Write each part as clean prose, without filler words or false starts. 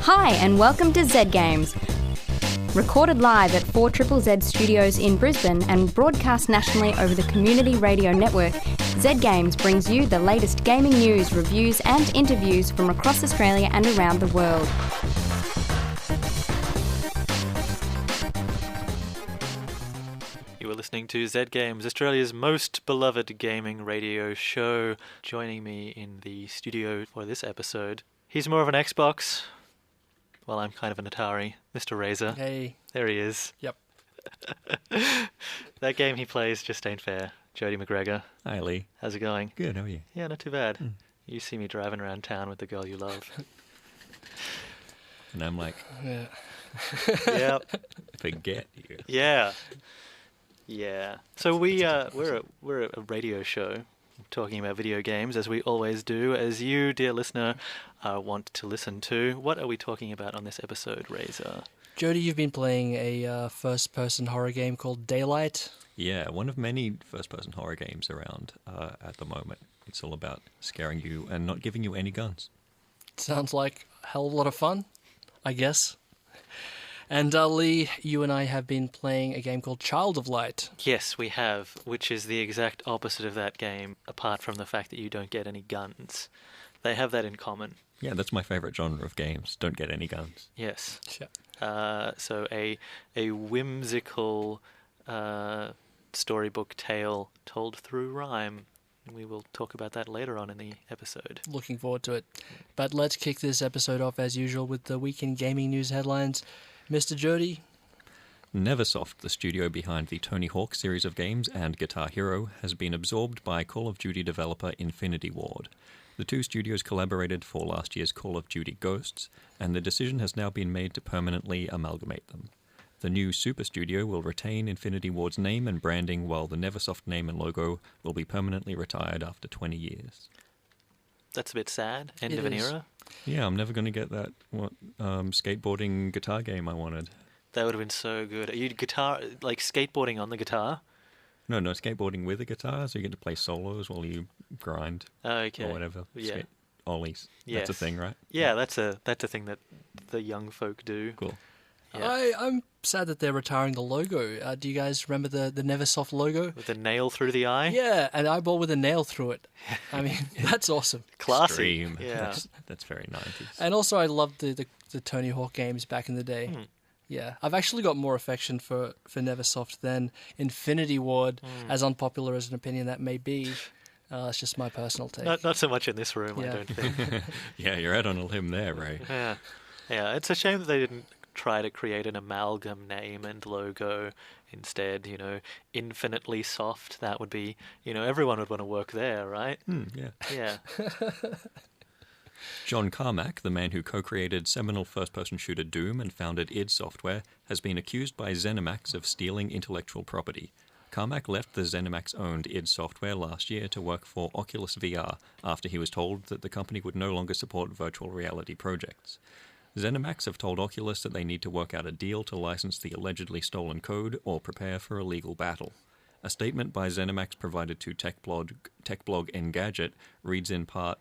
Hi, and welcome to Z Games. Recorded live at 4ZZZ Studios in Brisbane and broadcast nationally over the Community Radio Network, Z Games brings you the latest gaming news, reviews and interviews from across Australia and around the world. You are listening to Z Games, Australia's most beloved gaming radio show. Joining me in the studio for this episode, he's more of an Xbox. Well, I'm kind of an Atari. Mr. Razor. Hey. There he is. Yep. That game he plays just ain't fair. Jody McGregor. Hi, Lee. How's it going? Good, how are you? Yeah, not too bad. You see me driving around town with the girl you love. And I'm like, Yeah. Yep. forget you. Yeah. Yeah. So we're a radio show talking about video games, as we always do, as you, dear listener, want to listen to. What are we talking about on this episode, Razor? Jody, you've been playing a first-person horror game called Daylight. Yeah, one of many first-person horror games around at the moment. It's all about scaring you and not giving you any guns. Sounds like a hell of a lot of fun, I guess. And Lee, you and I have been playing a game called Child of Light. Yes, we have, which is the exact opposite of that game, apart from the fact that you don't get any guns. They have that in common. Yeah, that's my favourite genre of games. Don't get any guns. Yes. Yeah. So a whimsical storybook tale told through rhyme. We will talk about that later on in the episode. Looking forward to it. But let's kick this episode off as usual with the weekend gaming news headlines. Mr. Jody? Neversoft, the studio behind the Tony Hawk series of games and Guitar Hero, has been absorbed by Call of Duty developer Infinity Ward. The two studios collaborated for last year's Call of Duty Ghosts, and the decision has now been made to permanently amalgamate them. The new Super Studio will retain Infinity Ward's name and branding, while the Neversoft name and logo will be permanently retired after 20 years. That's a bit sad. End It of an is. era. Yeah, I'm never going to get that skateboarding guitar game I wanted. That would have been so good. Are you skateboarding on the guitar? No, skateboarding with a guitar, so you get to play solos while you grind Okay. or whatever. Yeah. Ollies. Yes. That's a thing, right? Yeah, that's a thing that the young folk do. Cool. Yeah. I'm sad that they're retiring the logo. Do you guys remember the Neversoft logo? With a nail through the eye? Yeah, an eyeball with a nail through it. I mean, that's awesome. Classy. Extreme. Yeah. That's very 90s. And also, I loved the Tony Hawk games back in the day. Yeah, I've actually got more affection for Neversoft than Infinity Ward, as unpopular as an opinion that may be. It's just my personal take. Not so much in this room, I Yeah. don't think. Yeah, you're out on a limb there, Ray. Yeah. Yeah, it's a shame that they didn't try to create an amalgam name and logo instead, infinitely soft. That would be, everyone would want to work there, right? Yeah. Yeah. John Carmack, the man who co-created seminal first-person shooter Doom and founded id Software, has been accused by ZeniMax of stealing intellectual property. Carmack left the ZeniMax-owned id Software last year to work for Oculus VR after he was told that the company would no longer support virtual reality projects. ZeniMax have told Oculus that they need to work out a deal to license the allegedly stolen code or prepare for a legal battle. A statement by ZeniMax provided to tech blog Engadget reads in part,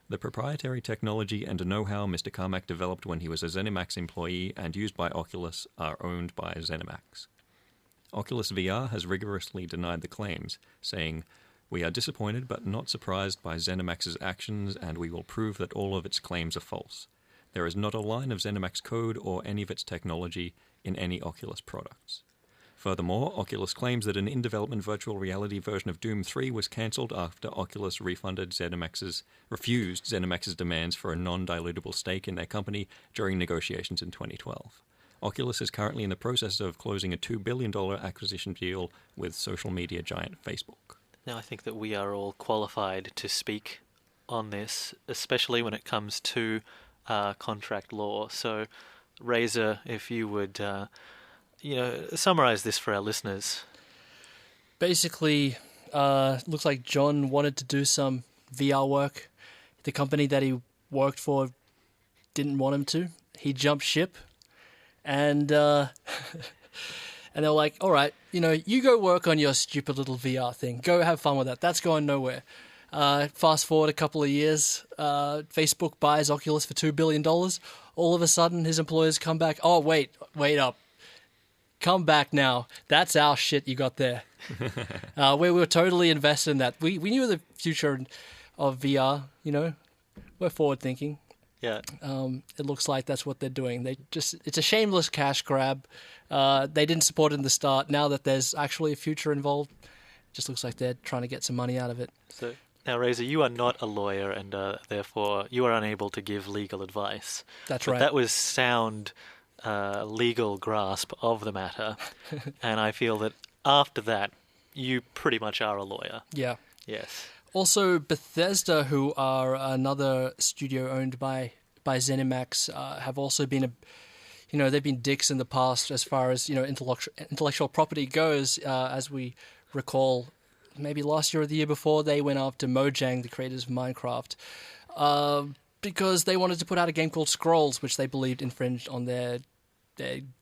"The proprietary technology and know-how Mr. Carmack developed when he was a ZeniMax employee and used by Oculus are owned by ZeniMax." Oculus VR has rigorously denied the claims, saying, "We are disappointed but not surprised by ZeniMax's actions, and we will prove that all of its claims are false. There is not a line of ZeniMax code or any of its technology in any Oculus products." Furthermore, Oculus claims that an in-development virtual reality version of Doom 3 was cancelled after Oculus refused ZeniMax's demands for a non-dilutable stake in their company during negotiations in 2012. Oculus is currently in the process of closing a $2 billion acquisition deal with social media giant Facebook. Now, I think that we are all qualified to speak on this, especially when it comes to contract law. So, Razor, if you would, summarize this for our listeners. Basically, looks like John wanted to do some VR work. The company that he worked for didn't want him to. He jumped ship, and they were like, "All right, you go work on your stupid little VR thing. Go have fun with that. That's going nowhere." Fast forward a couple of years, Facebook buys Oculus for $2 billion. All of a sudden, his employers come back. Oh, wait up. Come back now. That's our shit you got there. We were totally invested in that. We knew the future of VR, you know. We're forward thinking. Yeah. It looks like that's what they're doing. It's a shameless cash grab. They didn't support it in the start. Now that there's actually a future involved, it just looks like they're trying to get some money out of it. So now, Razor, you are not a lawyer, and therefore you are unable to give legal advice. That's but right. That was sound legal grasp of the matter, and I feel that after that, you pretty much are a lawyer. Yeah. Yes. Also, Bethesda, who are another studio owned by ZeniMax, have also been they've been dicks in the past as far as intellectual property goes. As we recall, maybe last year or the year before, they went after Mojang, the creators of Minecraft, because they wanted to put out a game called Scrolls, which they believed infringed on their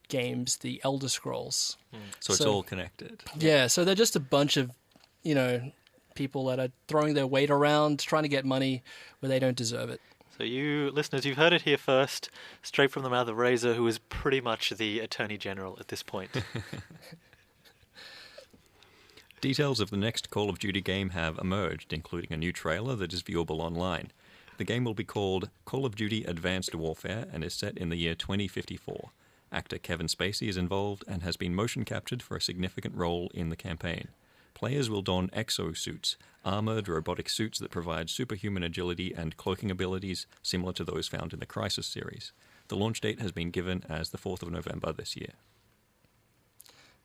games, the Elder Scrolls. So it's all connected. Yeah, so they're just a bunch of, people that are throwing their weight around, trying to get money where they don't deserve it. So you listeners, you've heard it here first, straight from the mouth of Razor, who is pretty much the Attorney General at this point. Details of the next Call of Duty game have emerged, including a new trailer that is viewable online. The game will be called Call of Duty Advanced Warfare and is set in the year 2054. Actor Kevin Spacey is involved and has been motion captured for a significant role in the campaign. Players will don exosuits, armored robotic suits that provide superhuman agility and cloaking abilities similar to those found in the Crysis series. The launch date has been given as the 4th of November this year.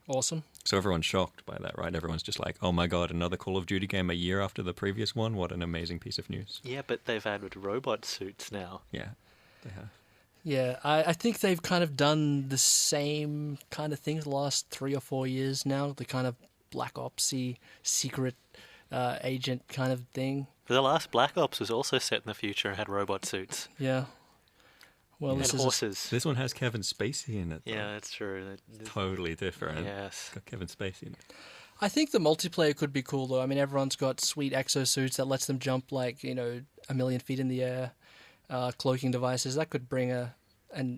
Awesome. So everyone's shocked by that, right? Everyone's just like, oh my god, another Call of Duty game a year after the previous one? What an amazing piece of news. Yeah, but they've added robot suits now. Yeah, they have. Yeah, I think they've kind of done the same kind of thing the last 3 or 4 years now, the kind of Black Ops-y secret agent kind of thing. The last Black Ops was also set in the future and had robot suits. Yeah. Well, And this is horses. This one has Kevin Spacey in it, though. Yeah, that's true. Totally different. Yes. Got Kevin Spacey in it. I think the multiplayer could be cool, though. I mean, everyone's got sweet exosuits that lets them jump, like, 1 million feet in the air, cloaking devices. That could bring a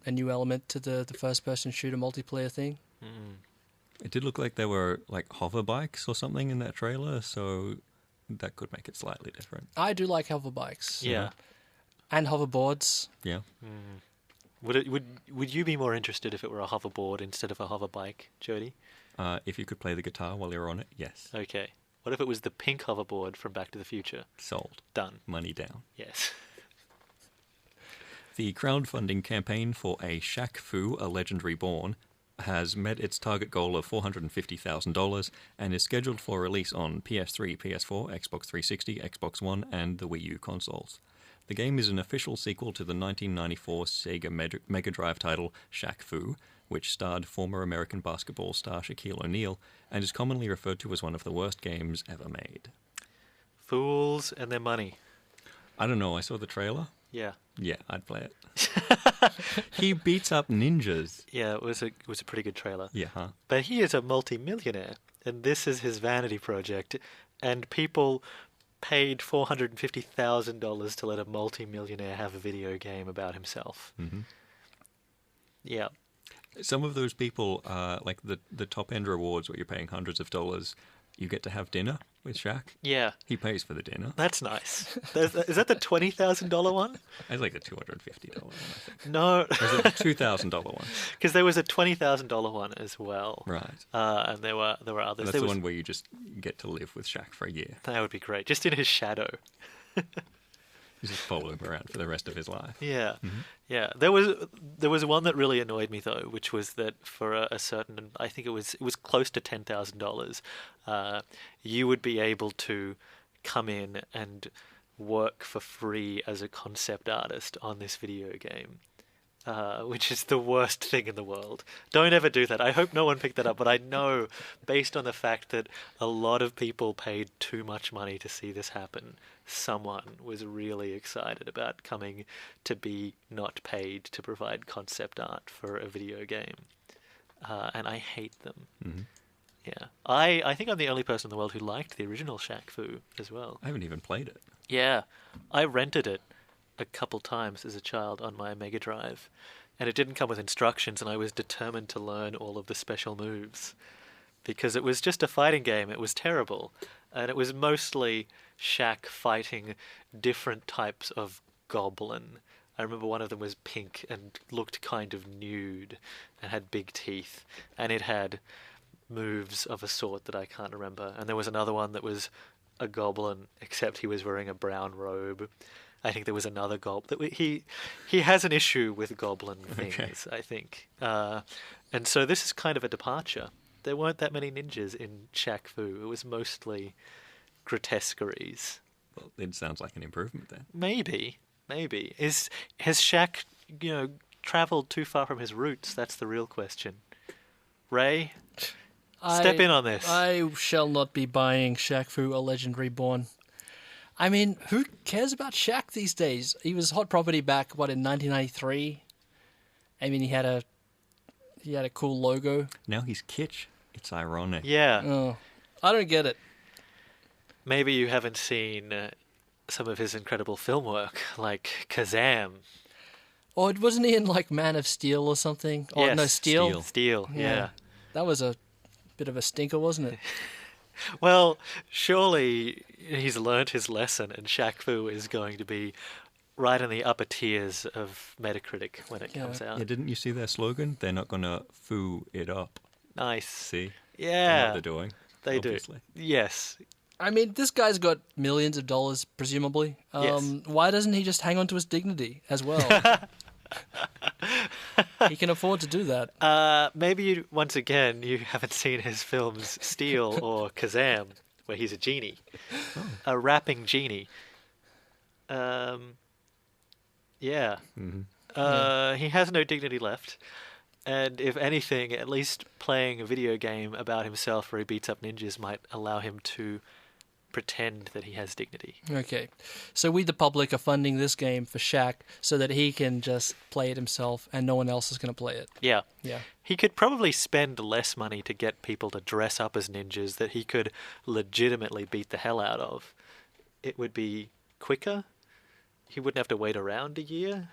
new element to the first-person shooter multiplayer thing. It did look like there were, like, hover bikes or something in that trailer, so that could make it slightly different. I do like hover bikes. Yeah. And hoverboards. Yeah. Would you be more interested if it were a hoverboard instead of a hover bike, Jody? If you could play the guitar while you're on it, yes. Okay. What if it was the pink hoverboard from Back to the Future? Sold. Done. Money down. Yes. The crowdfunding campaign for a Shaq Fu, A Legend Reborn, has met its target goal of $450,000 and is scheduled for release on PS3, PS4, Xbox 360, Xbox One, and the Wii U consoles. The game is an official sequel to the 1994 Sega Mega Drive title Shaq Fu, which starred former American basketball star Shaquille O'Neal and is commonly referred to as one of the worst games ever made. Fools and their money. I don't know, I saw the trailer. Yeah. Yeah, I'd play it. He beats up ninjas. Yeah, it was a pretty good trailer. Yeah, huh? But he is a multi-millionaire, and this is his vanity project, and people paid $450,000 to let a multi-millionaire have a video game about himself. Mm-hmm. Yeah. Some of those people, like the top-end rewards where you're paying hundreds of dollars, you get to have dinner with Shaq. Yeah. He pays for the dinner. That's nice. Is that the $20,000 one? It's like the $250 one, I think. No. Or is it the $2,000 one? Because there was a $20,000 one as well. Right. And there were others. That's There the was- one where you just get to live with Shaq for a year. That would be great. Just in his shadow. You just follow him around for the rest of his life. Yeah, yeah. There was one that really annoyed me though, which was that for a certain, I think it was close to $10,000, you would be able to come in and work for free as a concept artist on this video game. Which is the worst thing in the world. Don't ever do that. I hope no one picked that up, but I know, based on the fact that a lot of people paid too much money to see this happen, someone was really excited about coming to be not paid to provide concept art for a video game. And I hate them. Mm-hmm. Yeah. I think I'm the only person in the world who liked the original Shaq Fu as well. I haven't even played it. Yeah. I rented it a couple times as a child on my Mega Drive, and it didn't come with instructions, and I was determined to learn all of the special moves because it was just a fighting game. It was terrible, and it was mostly Shaq fighting different types of goblin. I remember one of them was pink and looked kind of nude and had big teeth, and it had moves of a sort that I can't remember. And there was another one that was a goblin, except he was wearing a brown robe. I think there was another goblin. He has an issue with goblin things, I think. And so this is kind of a departure. There weren't that many ninjas in Shaq Fu. It was mostly grotesqueries. Well, it sounds like an improvement then. Maybe. Has Shaq, travelled too far from his roots? That's the real question. Ray, step in on this. I shall not be buying Shaq Fu: A Legend Reborn. I mean, who cares about Shaq these days? He was hot property back, in 1993? I mean, he had a cool logo. Now he's kitsch. It's ironic. Yeah. Oh, I don't get it. Maybe you haven't seen some of his incredible film work, like Kazam. Or wasn't he in, Man of Steel or something? Oh, Yes, no, Steel. Steel, yeah. That was a bit of a stinker, wasn't it? Well, surely he's learnt his lesson, and Shaq Fu is going to be right in the upper tiers of Metacritic when it comes out. Yeah, didn't you see their slogan? They're not going to foo it up. Nice. See? They know Yeah, what they're doing. they obviously. do. Yes. I mean, this guy's got millions of dollars, presumably. Yes. Why doesn't he just hang on to his dignity as well? He can afford to do that. Maybe once again you haven't seen his films Steel or Kazam, where he's a genie, a rapping genie. Yeah. He has no dignity left, and if anything, at least playing a video game about himself where he beats up ninjas might allow him to pretend that he has dignity. Okay. So we, the public, are funding this game for Shaq so that he can just play it himself and no one else is going to play it. Yeah. Yeah. He could probably spend less money to get people to dress up as ninjas that he could legitimately beat the hell out of. It would be quicker. He wouldn't have to wait around a year.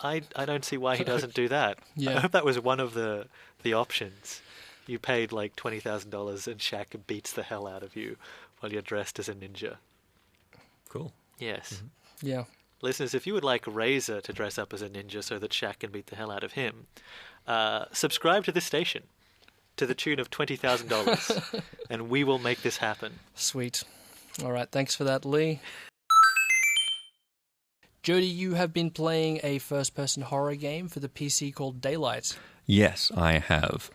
I don't see why he doesn't do that. Yeah. I hope that was one of the options. You paid like $20,000 and Shaq beats the hell out of you while you're dressed as a ninja. Cool. Yes. Mm-hmm. Yeah. Listeners, if you would like Razor to dress up as a ninja so that Shaq can beat the hell out of him, subscribe to this station to the tune of $20,000 and we will make this happen. Sweet. All right. Thanks for that, Lee. Jody, you have been playing a first-person horror game for the PC called Daylight. Yes, I have.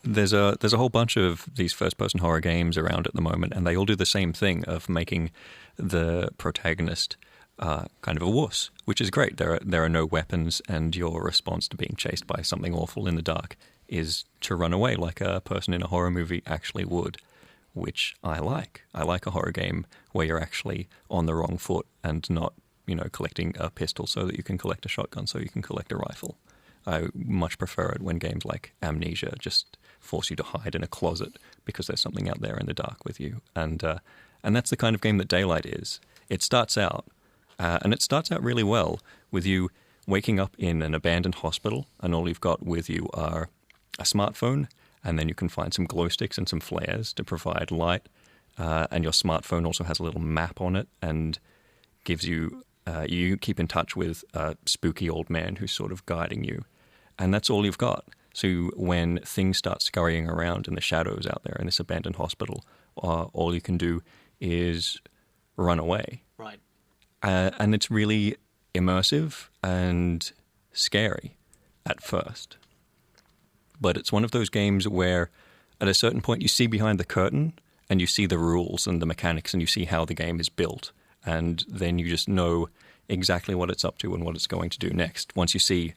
There's a whole bunch of these first-person horror games around at the moment, and they all do the same thing of making the protagonist kind of a wuss, which is great. There are no weapons, and your response to being chased by something awful in the dark is to run away like a person in a horror movie actually would, which I like. I like a horror game where you're actually on the wrong foot and not, collecting a pistol so that you can collect a shotgun so you can collect a rifle. I much prefer it when games like Amnesia just force you to hide in a closet because there's something out there in the dark with you. And that's the kind of game that Daylight is. It starts out, and it starts out really well with you waking up in an abandoned hospital, and all you've got with you are a smartphone, and then you can find some glow sticks and some flares to provide light. And your smartphone also has a little map on it and gives you... you keep in touch with a spooky old man who's sort of guiding you. And that's all you've got. So when things start scurrying around in the shadows out there in this abandoned hospital, all you can do is run away. Right. And it's really immersive and scary at first. But it's one of those games where at a certain point you see behind the curtain and you see the rules and the mechanics and you see how the game is built. And then you just know exactly what it's up to and what it's going to do next. Once you see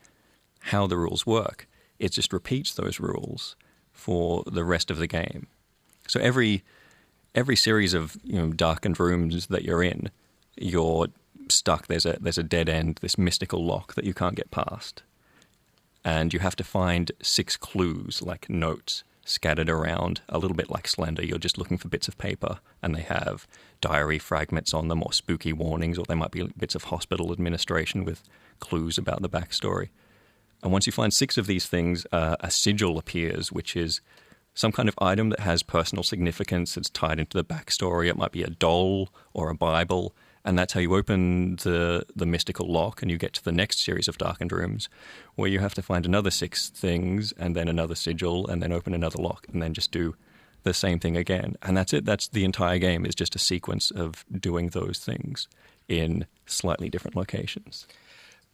how the rules work, it just repeats those rules for the rest of the game. So every series of darkened rooms that you're in, you're stuck. There's a dead end, this mystical lock that you can't get past, and you have to find 6 clues like notes scattered around, a little bit like Slender. You're just looking for bits of paper, and they have diary fragments on them or spooky warnings, or they might be bits of hospital administration with clues about the backstory. And once you find 6 of these things, a sigil appears, which is some kind of item that has personal significance. It's tied into the backstory. It might be a doll or a Bible, and that's how you open the mystical lock, and you get to the next series of darkened rooms, where you have to find another 6 things, and then another sigil, and then open another lock, and then just do the same thing again. And that's it. That's the entire game, is just a sequence of doing those things in slightly different locations.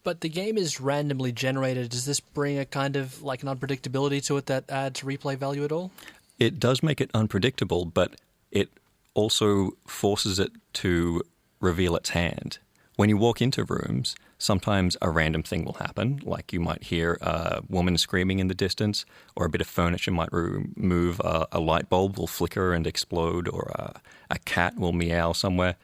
But the game is randomly generated. Does this bring a kind of like an unpredictability to it that adds replay value at all? It does make it unpredictable, but it also forces it to reveal its hand. When you walk into rooms, sometimes a random thing will happen, like you might hear a woman screaming in the distance, or a bit of furniture might move, a light bulb will flicker and explode, or a cat will meow somewhere.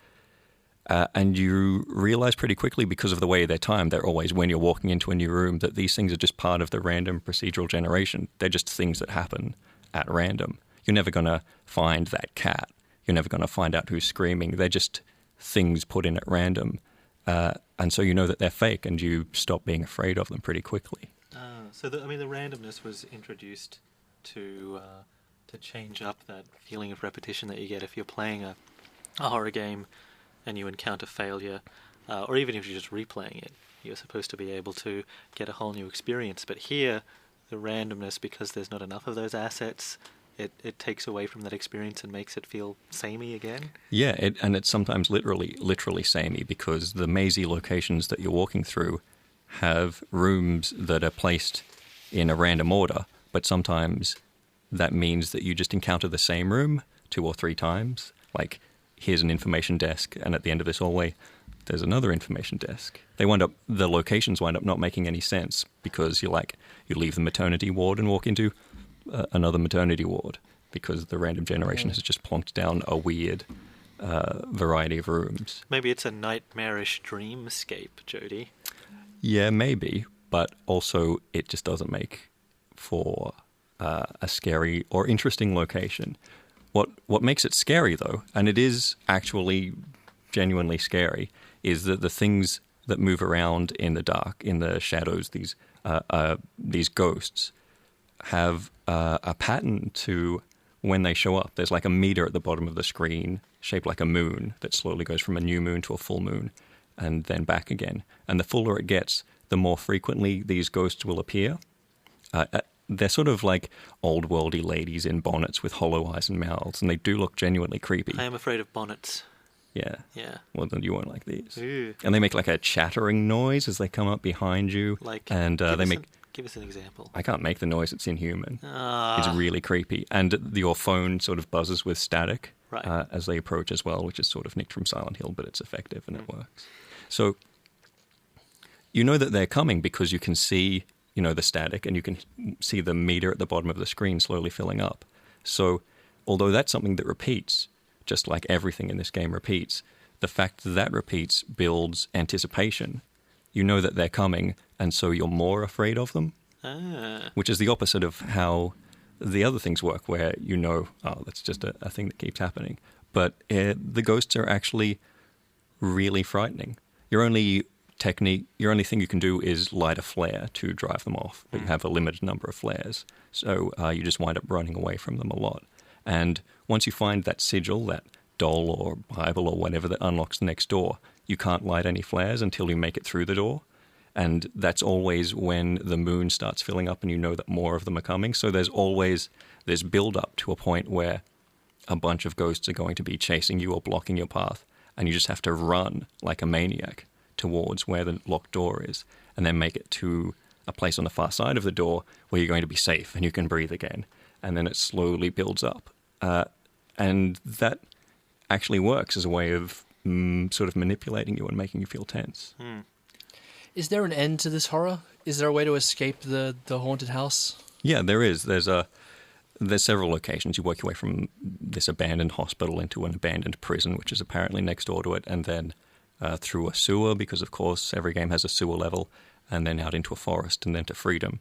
And you realize pretty quickly, because of the way they're timed, they're always when you're walking into a new room, that these things are just part of the random procedural generation. They're just things that happen at random. You're never going to find that cat. You're never going to find out who's screaming. They're just things put in at random. And so you know that they're fake, and you stop being afraid of them pretty quickly. So the randomness was introduced to change up that feeling of repetition that you get if you're playing a horror game and you encounter failure, or even if you're just replaying it, you're supposed to be able to get a whole new experience. But here, the randomness, because there's not enough of those assets, it takes away from that experience and makes it feel samey again. Yeah, and it's sometimes literally samey, because the mazy locations that you're walking through have rooms that are placed in a random order, but sometimes that means that you just encounter the same room 2 or 3 times. Like, here's an information desk, and at the end of this hallway, there's another information desk. The locations wind up not making any sense, because you leave the maternity ward and walk into another maternity ward, because the random generation has just plonked down a weird variety of rooms. Maybe it's a nightmarish dreamscape, Jody. Yeah, maybe, but also it just doesn't make for a scary or interesting location. What makes it scary, though, and it is actually genuinely scary, is that the things that move around in the dark, in the shadows, these ghosts, have a pattern to when they show up. There's like a meter at the bottom of the screen, shaped like a moon, that slowly goes from a new moon to a full moon, and then back again. And the fuller it gets, the more frequently these ghosts will appear. They're sort of like old-worldy ladies in bonnets with hollow eyes and mouths, and they do look genuinely creepy. I am afraid of bonnets. Yeah. Yeah. Well, then you won't like these. Ooh. And they make like a chattering noise as they come up behind you. Give us an example. I can't make the noise. It's inhuman. Ah. It's really creepy. And your phone sort of buzzes with static as they approach as well, which is sort of nicked from Silent Hill, but it's effective and it works. So you know that they're coming because you can see, the static, and you can see the meter at the bottom of the screen slowly filling up. So although that's something that repeats, just like everything in this game repeats, the fact that repeats builds anticipation. You know that they're coming, and so you're more afraid of them, which is the opposite of how the other things work, where that's just a thing that keeps happening. But the ghosts are actually really frightening. Your only thing you can do is light a flare to drive them off, but you have a limited number of flares, so you just wind up running away from them a lot. And once you find that sigil, that doll or Bible or whatever that unlocks the next door, you can't light any flares until you make it through the door. And that's always when the moon starts filling up and you know that more of them are coming. So there's always this build-up to a point where a bunch of ghosts are going to be chasing you or blocking your path, and you just have to run like a maniac towards where the locked door is, and then make it to a place on the far side of the door where you're going to be safe and you can breathe again. And then it slowly builds up. And that actually works as a way of sort of manipulating you and making you feel tense. Is there an end to this horror? Is there a way to escape the haunted house? Yeah, there is. There's several locations. You work your way from this abandoned hospital into an abandoned prison, which is apparently next door to it, and then through a sewer, because of course every game has a sewer level, and then out into a forest, and then to freedom.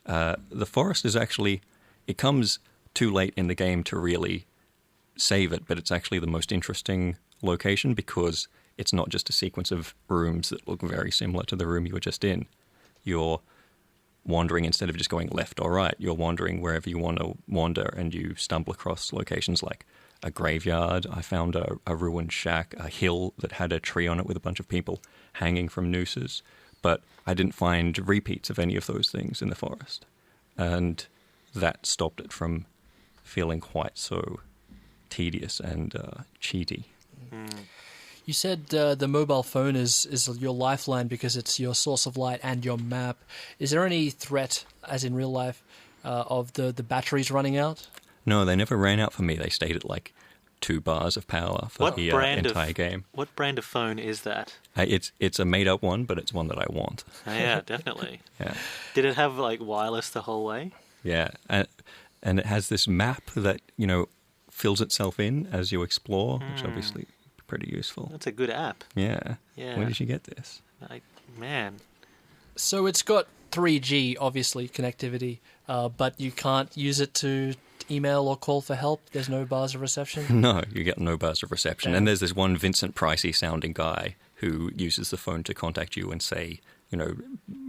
The forest is actually, it comes too late in the game to really save it, but it's actually the most interesting location because it's not just a sequence of rooms that look very similar to the room you were just in. You're wandering instead of just going left or right. You're wandering wherever you want to wander, and you stumble across locations like a graveyard. I found a ruined shack, a hill that had a tree on it with a bunch of people hanging from nooses. But I didn't find repeats of any of those things in the forest. And that stopped it from feeling quite so tedious and cheaty. You said the mobile phone is your lifeline because it's your source of light and your map. Is there any threat, as in real life, of the batteries running out? No, they never ran out for me. They stayed at like 2 bars of power for the entire game. What brand of phone is that? It's a made-up one, but it's one that I want. Oh, yeah, definitely. Yeah. Did it have like wireless the whole way? Yeah, and it has this map that, fills itself in as you explore, which obviously pretty useful. That's a good app. Yeah. Yeah. Where did you get this? Man. So it's got 3G, obviously, connectivity, but you can't use it to email or call for help? There's no bars of reception? No, you get no bars of reception. Damn. And there's this one Vincent Pricey-sounding guy who uses the phone to contact you and say,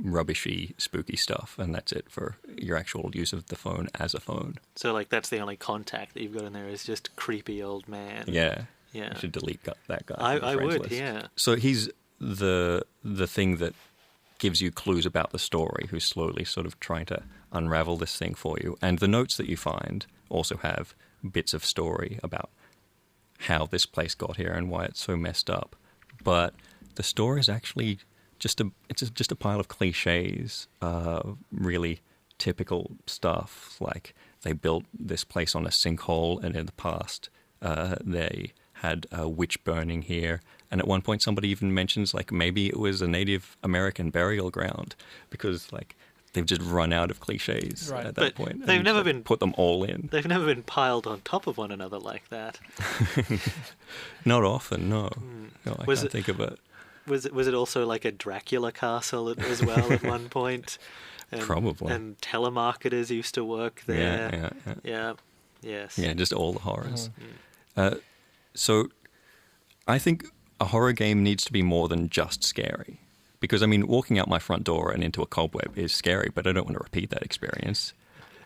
rubbishy, spooky stuff, and that's it for your actual use of the phone as a phone. So, like, that's the only contact that you've got in there is just creepy old man. Yeah. Yeah. You should delete that guy. I would, yeah. So he's the thing that gives you clues about the story, who's slowly sort of trying to unravel this thing for you. And the notes that you find also have bits of story about how this place got here and why it's so messed up. But the story is actually just a pile of cliches, really typical stuff. Like they built this place on a sinkhole, and in the past they had a witch burning here. And at one point somebody even mentions like maybe it was a Native American burial ground, because like they've just run out of cliches at that point. They've never been put them all in. They've never been piled on top of one another like that. Not often, no. No, I can't think of it. Was it also like a Dracula castle as well at one point? And, Probably. And telemarketers used to work there. Yeah. Yes. Yeah, just all the horrors. So I think a horror game needs to be more than just scary. Because, I mean, walking out my front door and into a cobweb is scary, but I don't want to repeat that experience.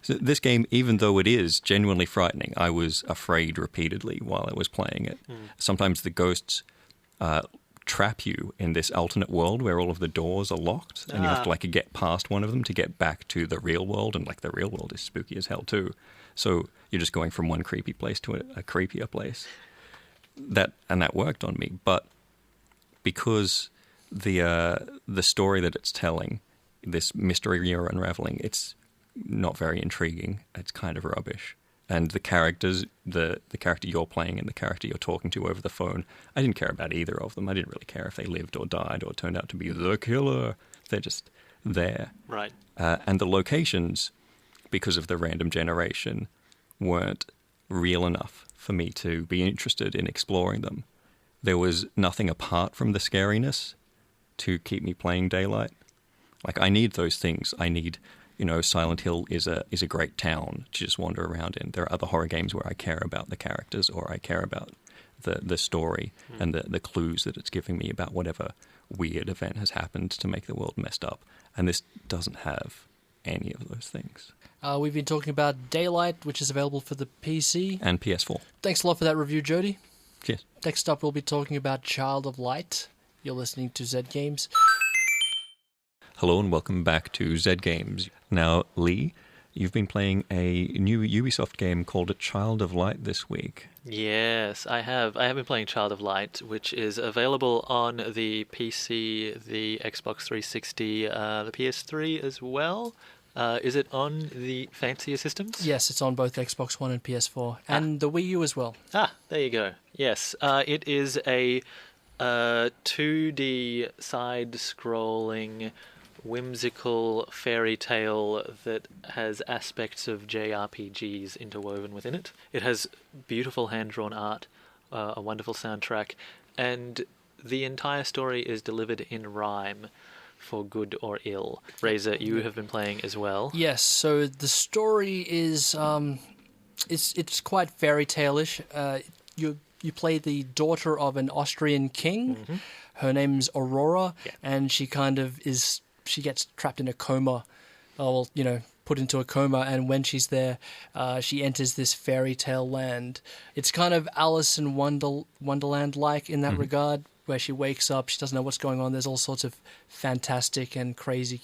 So this game, even though it is genuinely frightening, I was afraid repeatedly while I was playing it. Sometimes the ghosts trap you in this alternate world where all of the doors are locked, and you have to like get past one of them to get back to the real world, and like the real world is spooky as hell too. So you're just going from one creepy place to a creepier place. That worked on me, but because the story that it's telling, this mystery you're unraveling, it's not very intriguing. It's kind of rubbish. And the characters, the character you're playing and the character you're talking to over the phone, I didn't care about either of them. I didn't really care if they lived or died or turned out to be the killer. They're just there. Right. And the locations, because of the random generation, weren't real enough for me to be interested in exploring them. There was nothing apart from the scariness to keep me playing Daylight. Like, I need those things. I need, Silent Hill is a great town to just wander around in. There are other horror games where I care about the characters, or I care about the story and the clues that it's giving me about whatever weird event has happened to make the world messed up. And this doesn't have any of those things. We've been talking about Daylight, which is available for the PC. And PS4. Thanks a lot for that review, Jody. Cheers. Next up, we'll be talking about Child of Light. You're listening to Zed Games. Hello and welcome back to Zed Games. Now, Lee, you've been playing a new Ubisoft game called Child of Light this week. Yes, I have. I have been playing Child of Light, which is available on the PC, the Xbox 360, the PS3 as well. Is it on the fancier systems? Yes, it's on both Xbox One and PS4, and the Wii U as well. There you go. Yes, it is a 2D side-scrolling whimsical fairy tale that has aspects of JRPGs interwoven within it. It has beautiful hand-drawn art, a wonderful soundtrack, and the entire story is delivered in rhyme, for good or ill. Razor, you have been playing as well. Yes, so the story is It's quite fairy tale-ish. You play the daughter of an Austrian king. Mm-hmm. Her name's Aurora, Yeah. and she gets trapped in a coma. Put into a coma, and when she's there, she enters this fairy tale land. It's kind of Alice in Wonderland-like in that regard, where she wakes up, she doesn't know what's going on. There's all sorts of fantastic and crazy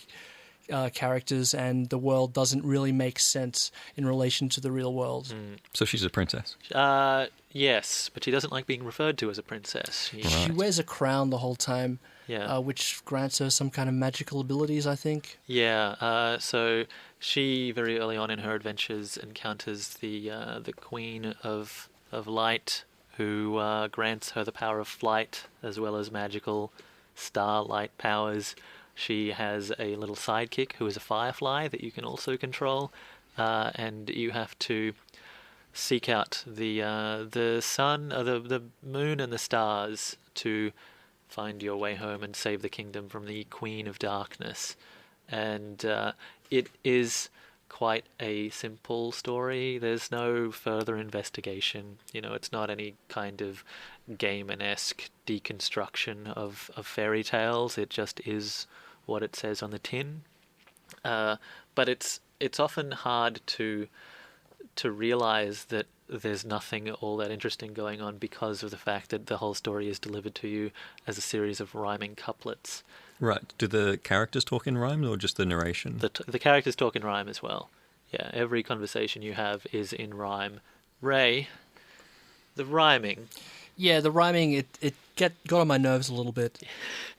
characters, and the world doesn't really make sense in relation to the real world. So she's a princess. Yes, but she doesn't like being referred to as a princess. She wears a crown the whole time, Yeah. which grants her some kind of magical abilities, I think. Yeah, so she very early on in her adventures encounters the Queen of Light, who grants her the power of flight as well as magical starlight powers. She has a little sidekick who is a firefly that you can also control, and you have to seek out the sun, the moon, and the stars to find your way home and save the kingdom from the Queen of Darkness. And it is quite a simple story. There's no further investigation. It's not any kind of Gaiman-esque deconstruction of fairy tales. It just is what it says on the tin. But it's often hard to realize that there's nothing all that interesting going on because of the fact that the whole story is delivered to you as a series of rhyming couplets. Right. Do the characters talk in rhyme or just the narration? The characters talk in rhyme as well. Yeah, every conversation you have is in rhyme. Ray, the rhyming. Yeah, the rhyming, it got on my nerves a little bit.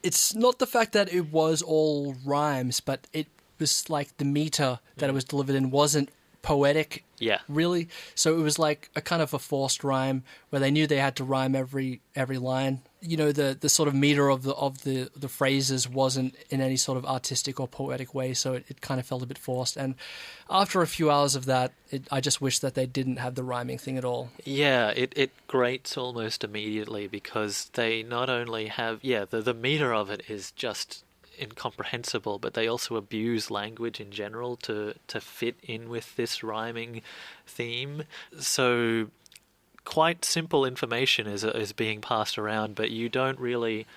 It's not the fact that it was all rhymes, but it was like the meter that it was delivered in wasn't poetic, Yeah. really. So it was like a kind of a forced rhyme where they knew they had to rhyme every line. The sort of meter of the phrases wasn't in any sort of artistic or poetic way, so it kind of felt a bit forced. And after a few hours of that, I just wish that they didn't have the rhyming thing at all. Yeah, it grates almost immediately because they not only have... Yeah, the meter of it is just incomprehensible, but they also abuse language in general to fit in with this rhyming theme. So quite simple information is being passed around, but you don't really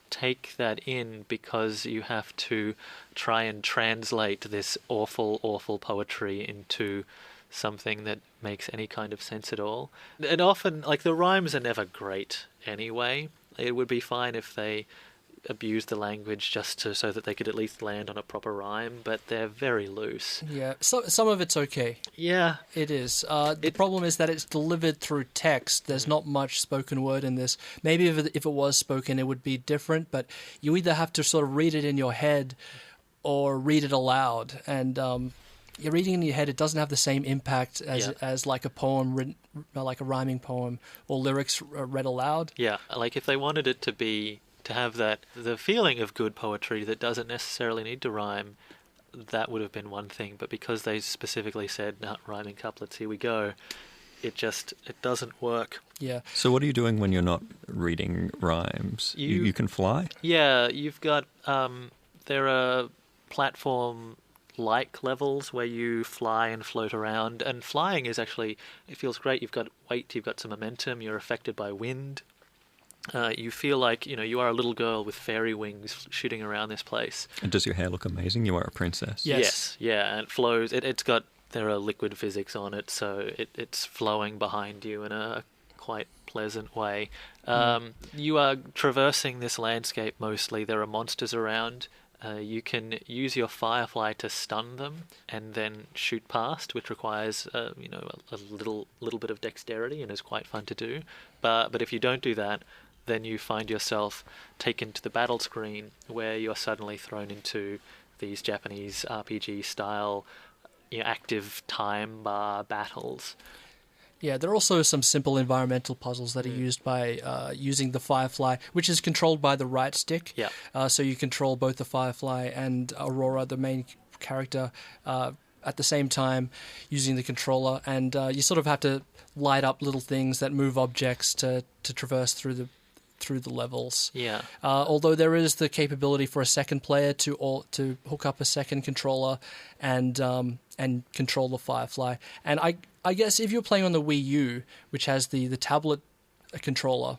take that in because you have to try and translate this awful poetry into something that makes any kind of sense at all. And often, the rhymes are never great anyway. It would be fine if they abuse the language just so that they could at least land on a proper rhyme, but they're very loose. Yeah, some of it's okay. Yeah. It is. The problem is that it's delivered through text. There's not much spoken word in this. Maybe if it was spoken, it would be different, but you either have to sort of read it in your head or read it aloud. And you're reading in your head, it doesn't have the same impact as like a poem written, like a rhyming poem, or lyrics read aloud. Yeah, if they wanted it to have the feeling of good poetry that doesn't necessarily need to rhyme, that would have been one thing. But because they specifically said, not rhyming couplets, here we go, it doesn't work. Yeah. So what are you doing when you're not reading rhymes? You can fly? Yeah, you've got, there are platform-like levels where you fly and float around, and flying is actually, it feels great. You've got weight, you've got some momentum, you're affected by wind. You feel like, you are a little girl with fairy wings shooting around this place. And does your hair look amazing? You are a princess. Yes. Yeah, and it flows. There are liquid physics on it, so it's flowing behind you in a quite pleasant way. You are traversing this landscape mostly. There are monsters around. You can use your firefly to stun them and then shoot past, which requires a little bit of dexterity and is quite fun to do. But if you don't do that, then you find yourself taken to the battle screen where you're suddenly thrown into these Japanese RPG style active time bar battles. Yeah, there are also some simple environmental puzzles that are used by using the Firefly, which is controlled by the right stick. Yeah. So you control both the Firefly and Aurora, the main character, at the same time using the controller. And you sort of have to light up little things that move objects to traverse through the levels. Yeah. Although there is the capability for a second player to hook up a second controller and control the Firefly. And I guess if you're playing on the Wii U, which has the tablet controller,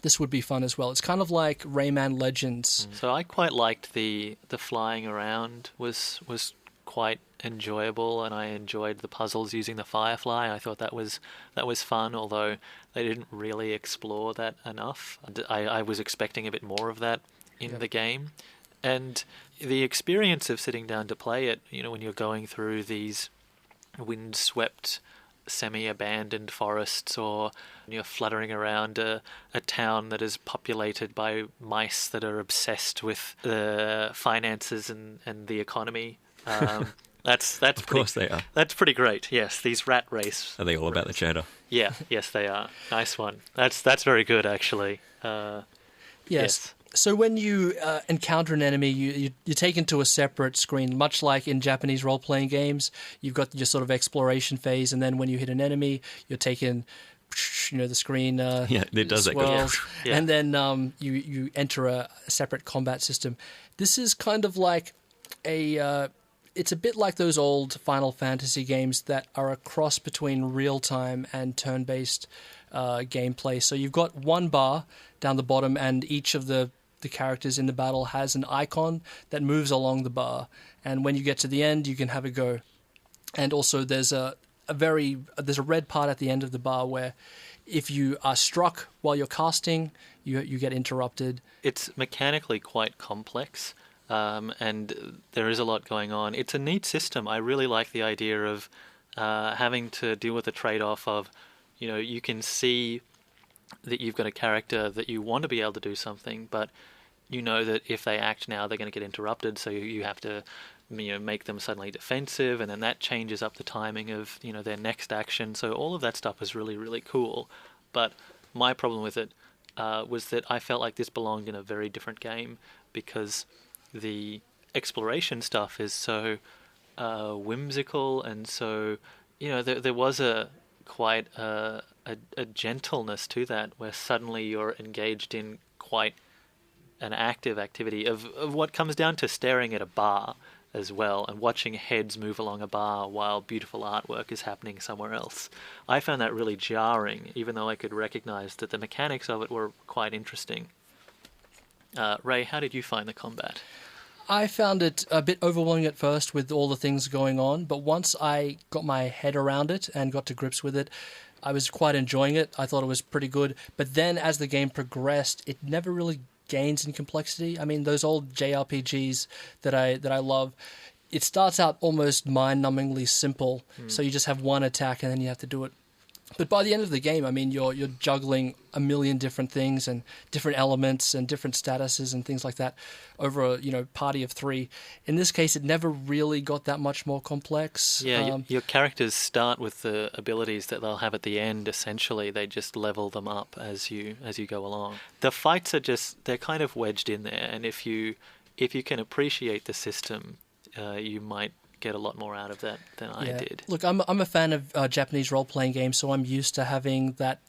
this would be fun as well. It's kind of like Rayman Legends. So I quite liked the flying around was quite enjoyable, and I enjoyed the puzzles using the Firefly. I thought that was fun, although they didn't really explore that enough. I was expecting a bit more of that in the game. And the experience of sitting down to play it, when you're going through these windswept, semi-abandoned forests, or you're fluttering around a town that is populated by mice that are obsessed with the finances and the economy. That's Of course they are. That's pretty great. Yes, these rat race. Are they all about the cheddar? Yeah, yes they are. Nice one. That's very good actually. Yes. So when you encounter an enemy, you're taken to a separate screen, much like in Japanese role-playing games. You've got your sort of exploration phase, and then when you hit an enemy, you're taken, the screen it does that. swirls, Yeah. and then you enter a separate combat system. This is kind of like it's a bit like those old Final Fantasy games that are a cross between real-time and turn-based gameplay. So you've got one bar down the bottom, and each of the characters in the battle has an icon that moves along the bar. And when you get to the end, you can have a go. And also there's a red part at the end of the bar where if you are struck while you're casting, you get interrupted. It's mechanically quite complex. And there is a lot going on. It's a neat system. I really like the idea of having to deal with the trade-off of, you can see that you've got a character that you want to be able to do something, but you know that if they act now, they're going to get interrupted, so you have to make them suddenly defensive, and then that changes up the timing of their next action. So all of that stuff is really, really cool. But my problem with it was that I felt like this belonged in a very different game, because the exploration stuff is so whimsical, and so there was quite a gentleness to that, where suddenly you're engaged in quite an active activity of what comes down to staring at a bar as well, and watching heads move along a bar while beautiful artwork is happening somewhere else. I found that really jarring, even though I could recognize that the mechanics of it were quite interesting. Ray, how did you find the combat? I found it a bit overwhelming at first with all the things going on, but once I got my head around it and got to grips with it, I was quite enjoying it. I thought it was pretty good. But then as the game progressed, it never really gains in complexity. I mean, those old JRPGs that I love, it starts out almost mind-numbingly simple. So you just have one attack and then you have to do it. But by the end of the game, I mean, you're juggling a million different things and different elements and different statuses and things like that over a party of 3. In this case, it never really got that much more complex. Yeah, your characters start with the abilities that they'll have at the end. Essentially, they just level them up as you go along. The fights are they're kind of wedged in there, and if you can appreciate the system, you might get a lot more out of that than I did. Look, I'm a fan of Japanese role-playing games, so I'm used to having that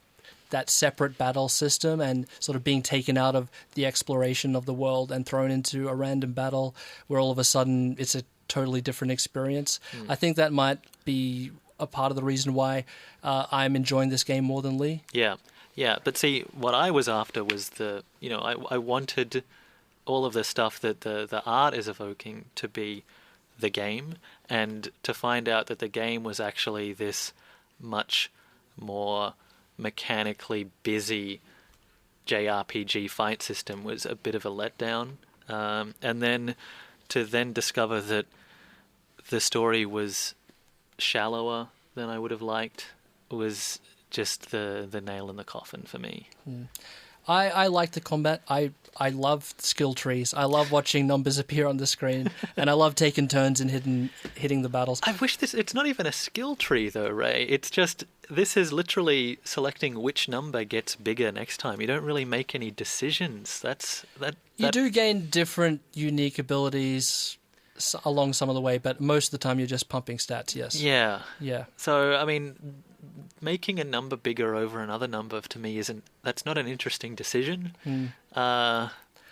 separate battle system and sort of being taken out of the exploration of the world and thrown into a random battle where all of a sudden it's a totally different experience. I think that might be a part of the reason why I'm enjoying this game more than Lee. Yeah. But see, what I was after was I wanted all of the stuff that the art is evoking to be the game, and to find out that the game was actually this much more mechanically busy JRPG fight system was a bit of a letdown. And then to discover that the story was shallower than I would have liked was just the nail in the coffin for me. I like the combat. I love skill trees. I love watching numbers appear on the screen, and I love taking turns and hitting the battles. I wish it's not even a skill tree though, Ray. It's just, this is literally selecting which number gets bigger next time. You don't really make any decisions. You do gain different unique abilities along some of the way, but most of the time you're just pumping stats, yes. Yeah. Yeah. So, I mean, making a number bigger over another number to me that's not an interesting decision.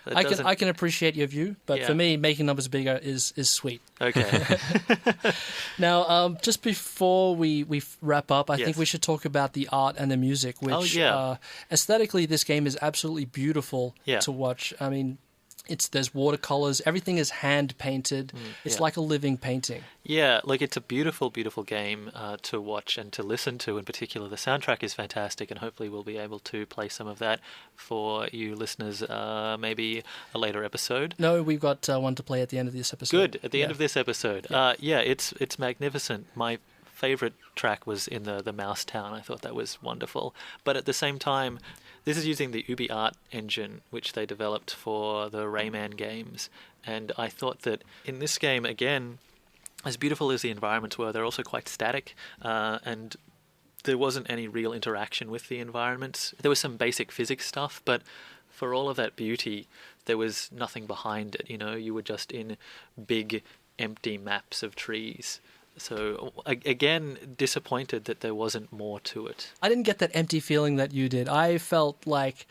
I can appreciate your view, but Yeah. for me, making numbers bigger is sweet. Okay. Now, just before we wrap up, I think Yes. we should talk about the art and the music, which aesthetically, this game is absolutely beautiful Yeah. to watch. I mean, there's watercolors, everything is hand painted. It's yeah. like a living painting. Yeah, like it's a beautiful, beautiful game to watch and to listen to in particular. The soundtrack is fantastic, and hopefully we'll be able to play some of that for you listeners, maybe a later episode. No, we've got one to play at the end of this episode. Good, at the end of this episode. It's magnificent. My favorite track was in the Mouse Town. I thought that was wonderful. But at the same time, this is using the UbiArt engine, which they developed for the Rayman games. And I thought that in this game, again, as beautiful as the environments were, they're also quite static, and there wasn't any real interaction with the environments. There was some basic physics stuff, but for all of that beauty, there was nothing behind it. You know, you were just in big, empty maps of trees. So, again, disappointed that there wasn't more to it. I didn't get that empty feeling that you did. I felt like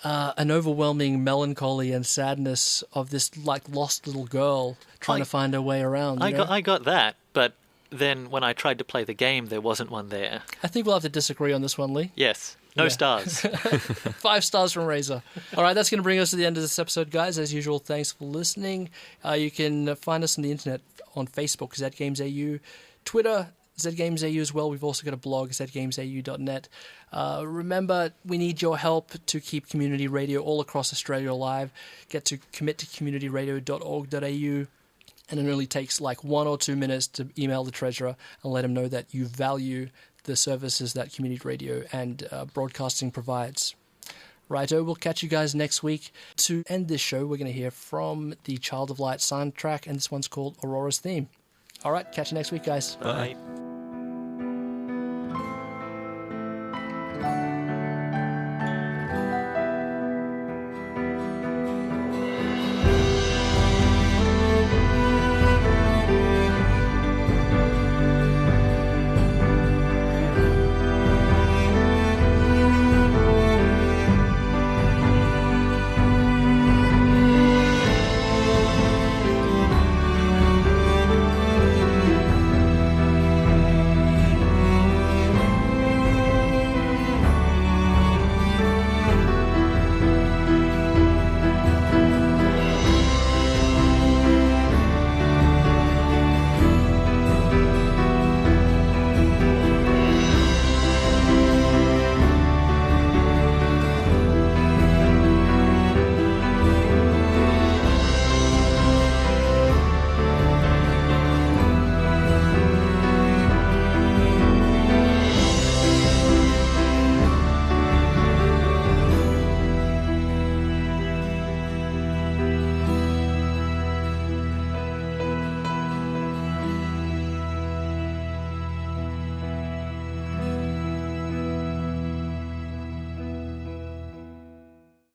an overwhelming melancholy and sadness of this like lost little girl trying to find her way around. I got that, but then when I tried to play the game, there wasn't one there. I think we'll have to disagree on this one, Lee. Yes. No Yeah. stars. 5 stars from Razor. All right, that's going to bring us to the end of this episode, guys. As usual, thanks for listening. You can find us on the internet on Facebook, ZGamesAU, Twitter, ZGamesAU as well. We've also got a blog, zgamesau.net. Remember, we need your help to keep community radio all across Australia alive. Get to committoCommunityRadio.org.au. And it only takes like 1 or 2 minutes to email the treasurer and let him know that you value the services that community radio and broadcasting provides. Righto, we'll catch you guys next week. To end this show, we're going to hear from the Child of Light soundtrack, and this one's called Aurora's Theme. All right, catch you next week, guys. Bye.